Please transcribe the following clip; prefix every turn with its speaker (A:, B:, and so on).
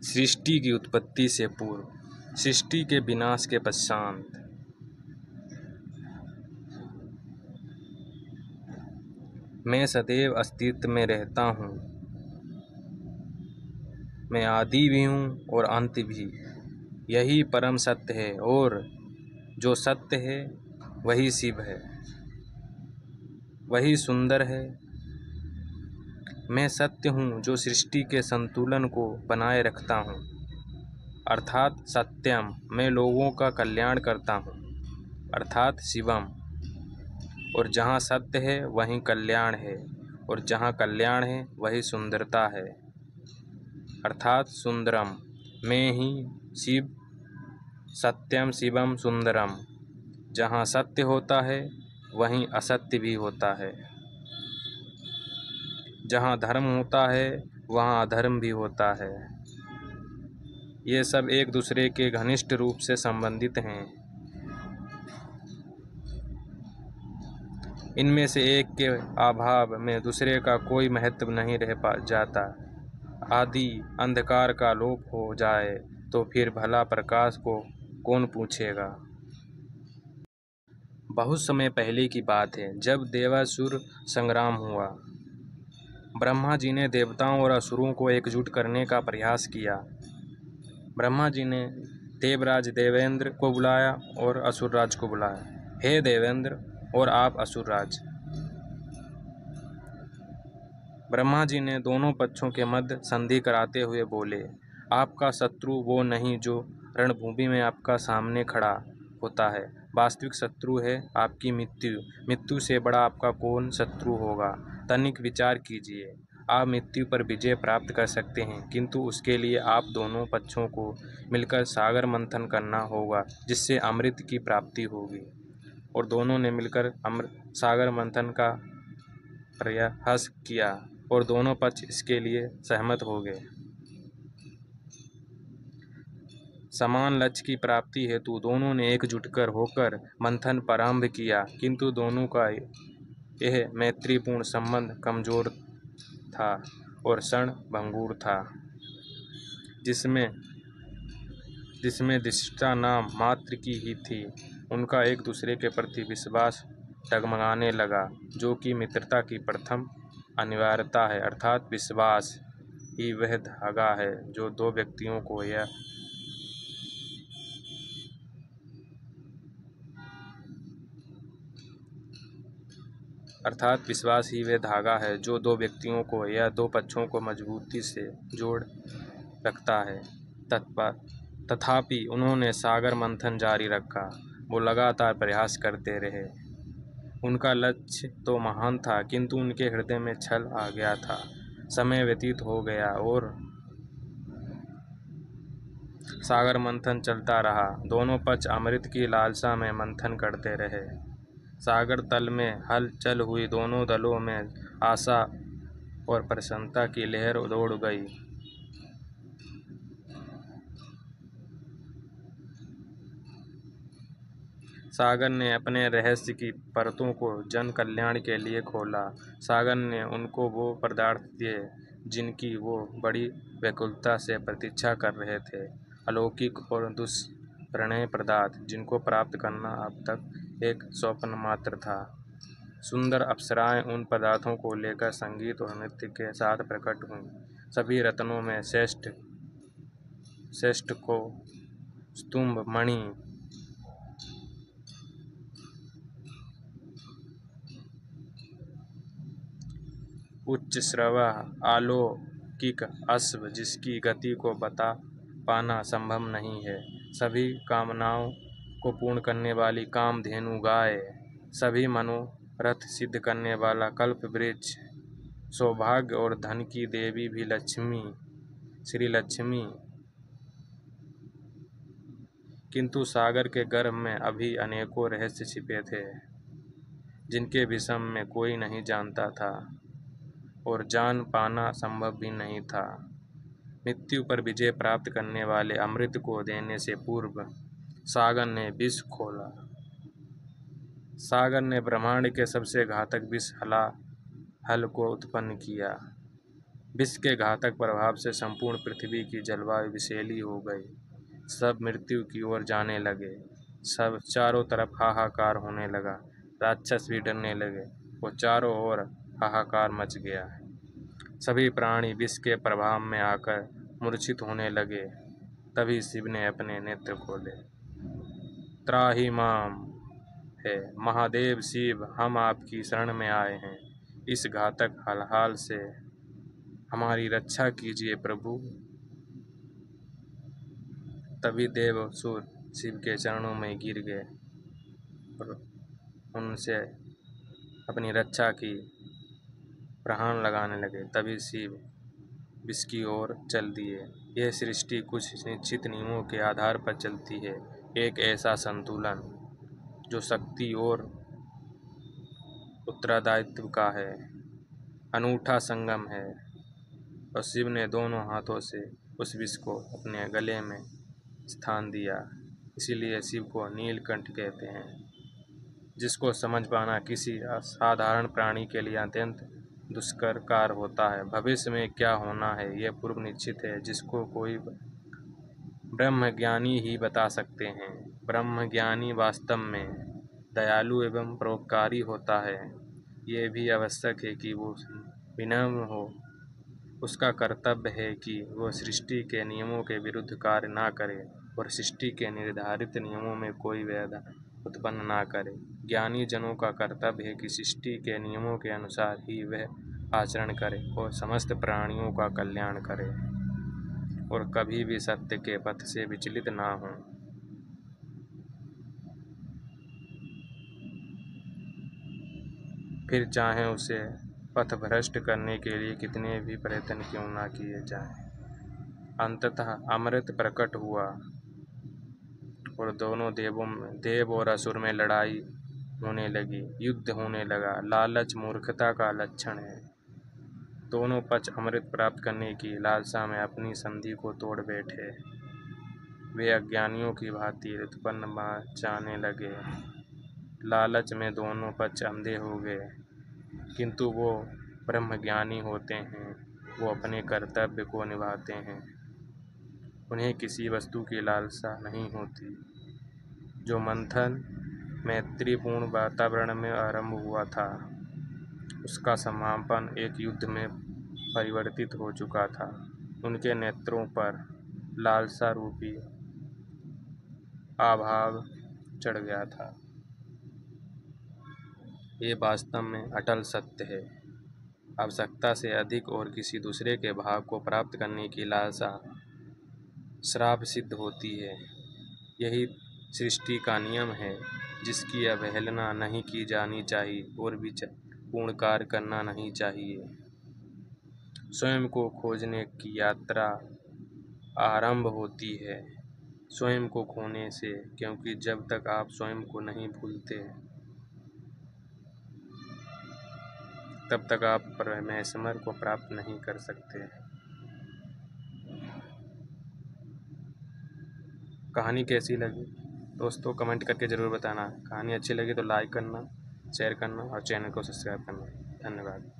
A: सृष्टि की उत्पत्ति से पूर्व, सृष्टि के विनाश के पश्चात, मैं सदैव अस्तित्व में रहता हूँ। मैं आदि भी हूँ और अंत भी। यही परम सत्य है और जो सत्य है वही शिव है, वही सुंदर है। मैं सत्य हूँ जो सृष्टि के संतुलन को बनाए रखता हूँ, अर्थात सत्यम। मैं लोगों का कल्याण करता हूँ, अर्थात शिवम। और जहाँ सत्य है वहीं कल्याण है, और जहाँ कल्याण है वही सुंदरता है, अर्थात सुंदरम। मैं ही शिव, सत्यम शिवम सुंदरम। जहाँ सत्य होता है वहीं असत्य भी होता है, जहाँ धर्म होता है वहाँ अधर्म भी होता है। ये सब एक दूसरे के घनिष्ठ रूप से संबंधित हैं। इनमें से एक के अभाव में दूसरे का कोई महत्व नहीं रह जाता। आदि अंधकार का लोप हो जाए तो फिर भला प्रकाश को कौन पूछेगा। बहुत समय पहले की बात है, जब देवासुर संग्राम हुआ। ब्रह्मा जी ने देवताओं और असुरों को एकजुट करने का प्रयास किया। ब्रह्मा जी ने देवराज देवेंद्र को बुलाया और असुरराज को बुलाया। हे देवेंद्र और आप असुरराज। ब्रह्मा जी ने दोनों पक्षों के मध्य संधि कराते हुए बोले, आपका शत्रु वो नहीं जो रणभूमि में आपका सामने खड़ा होता है। वास्तविक शत्रु है आपकी मृत्यु। मृत्यु से बड़ा आपका कौन शत्रु होगा। तनिक विचार कीजिए। आप मृत्यु पर विजय प्राप्त कर सकते हैं, किंतु उसके लिए आप दोनों पक्षों को मिलकर सागर मंथन करना होगा, जिससे अमृत की प्राप्ति होगी। और दोनों ने मिलकर सागर मंथन का प्रयास किया और दोनों पक्ष इसके लिए सहमत हो गए। समान लक्ष्य की प्राप्ति हेतु दोनों ने एकजुट होकर मंथन प्रारंभ किया, किंतु दोनों का यह मैत्रीपूर्ण संबंध कमजोर था और क्षणभंगुर था, जिसमें धृष्टता नाम मात्र की ही थी। उनका एक दूसरे के प्रति विश्वास डगमगाने लगा, जो कि मित्रता की प्रथम अनिवार्यता है, अर्थात विश्वास ही वह धागा है जो दो व्यक्तियों को या दो पक्षों को मजबूती से जोड़ रखता है। तथापि उन्होंने सागर मंथन जारी रखा। वो लगातार प्रयास करते रहे। उनका लक्ष्य तो महान था, किंतु उनके हृदय में छल आ गया था। समय व्यतीत हो गया और सागर मंथन चलता रहा। दोनों पक्ष अमृत की लालसा में मंथन करते रहे। सागर तल में हलचल हुई। दोनों दलों में आशा और प्रसन्नता की लहर दौड़ गई। सागर ने अपने रहस्य की परतों को जन कल्याण के लिए खोला। सागर ने उनको वो पदार्थ दिए जिनकी वो बड़ी व्याकुलता से प्रतीक्षा कर रहे थे, अलौकिक और दुष्प्रणय पदार्थ जिनको प्राप्त करना अब तक एक स्वप्न मात्र था। सुंदर अप्सराएं उन पदार्थों को लेकर संगीत और नृत्य के साथ प्रकट हुईं। सभी रत्नों में श्रेष्ठ को स्तुंभ मणि, उच्च श्रवः अलौकिक अश्व जिसकी गति को बता पाना संभव नहीं है, सभी कामनाओं को पूर्ण करने वाली कामधेनु गाय, सभी मनोरथ सिद्ध करने वाला कल्प वृक्ष, सौभाग्य और धन की देवी भी श्री लक्ष्मी। किंतु सागर के गर्भ में अभी अनेकों रहस्य छिपे थे, जिनके विषय में कोई नहीं जानता था और जान पाना संभव भी नहीं था। मृत्यु पर विजय प्राप्त करने वाले अमृत को देने से पूर्व सागर ने विष खोला। सागर ने ब्रह्मांड के सबसे घातक विष हलाहल को उत्पन्न किया। विष के घातक प्रभाव से संपूर्ण पृथ्वी की जलवायु विषैली हो गई। सब मृत्यु की ओर जाने लगे। सब चारों तरफ हाहाकार होने लगा। राक्षस भी डरने लगे। वो चारों ओर हाहाकार मच गया। सभी प्राणी विष के प्रभाव में आकर मूर्छित होने लगे। तभी शिव ने अपने नेत्र खोले। त्राहि माम है महादेव शिव, हम आपकी शरण में आए हैं। इस घातक हलहाल से हमारी रक्षा कीजिए प्रभु। तभी देव असुर शिव के चरणों में गिर गए और उनसे अपनी रक्षा की प्राण लगाने लगे। तभी शिव विष की ओर चल दिए। यह सृष्टि कुछ निश्चित नियमों के आधार पर चलती है। एक ऐसा संतुलन जो शक्ति और उत्तरदायित्व का है, अनूठा संगम है। और शिव ने दोनों हाथों से उस विष को अपने गले में स्थान दिया। इसीलिए शिव को नीलकंठ कहते हैं, जिसको समझ पाना किसी असाधारण प्राणी के लिए अत्यंत दुष्कर कार्य होता है। भविष्य में क्या होना है यह पूर्व निश्चित है, जिसको कोई ब्रह्मज्ञानी ही बता सकते हैं। ब्रह्मज्ञानी वास्तव में दयालु एवं परोपकारी होता है। ये भी आवश्यक है कि वो विनम्र हो। उसका कर्तव्य है कि वो सृष्टि के नियमों के विरुद्ध कार्य ना करे और सृष्टि के निर्धारित नियमों में कोई बाधा उत्पन्न ना करे। ज्ञानी जनों का कर्तव्य है कि सृष्टि के नियमों के अनुसार ही वह आचरण करे और समस्त प्राणियों का कल्याण करे और कभी भी सत्य के पथ से विचलित ना हो। फिर चाहे उसे पथभ्रष्ट करने के लिए कितने भी प्रयत्न क्यों ना किए जाएं। अंततः अमृत प्रकट हुआ और दोनों देव और असुर में लड़ाई होने लगी। युद्ध होने लगा। लालच मूर्खता का लक्षण है। दोनों पक्ष अमृत प्राप्त करने की लालसा में अपनी संधि को तोड़ बैठे। वे अज्ञानियों की भांति उत्पन्न जाने लगे। लालच में दोनों पक्ष अंधे हो गए, किंतु वो ब्रह्मज्ञानी होते हैं। वो अपने कर्तव्य को निभाते हैं। उन्हें किसी वस्तु की लालसा नहीं होती। जो मंथन मैत्रीपूर्ण वातावरण में आरंभ हुआ था, उसका समापन एक युद्ध में परिवर्तित हो चुका था। उनके नेत्रों पर लालसा रूपी आभाव चढ़ गया था। ये वास्तव में अटल सत्य है। आवश्यकता से अधिक और किसी दूसरे के भाव को प्राप्त करने की लालसा श्राप सिद्ध होती है। यही सृष्टि का नियम है, जिसकी अवहेलना नहीं की जानी चाहिए और विचारपूर्ण कार्य करना नहीं चाहिए। स्वयं को खोजने की यात्रा आरंभ होती है स्वयं को खोने से, क्योंकि जब तक आप स्वयं को नहीं भूलते तब तक आप परमेश्वर को प्राप्त नहीं कर सकते। कहानी कैसी लगी दोस्तों, कमेंट करके ज़रूर बताना। कहानी अच्छी लगी तो लाइक करना, शेयर करना और चैनल को सब्सक्राइब करना। धन्यवाद।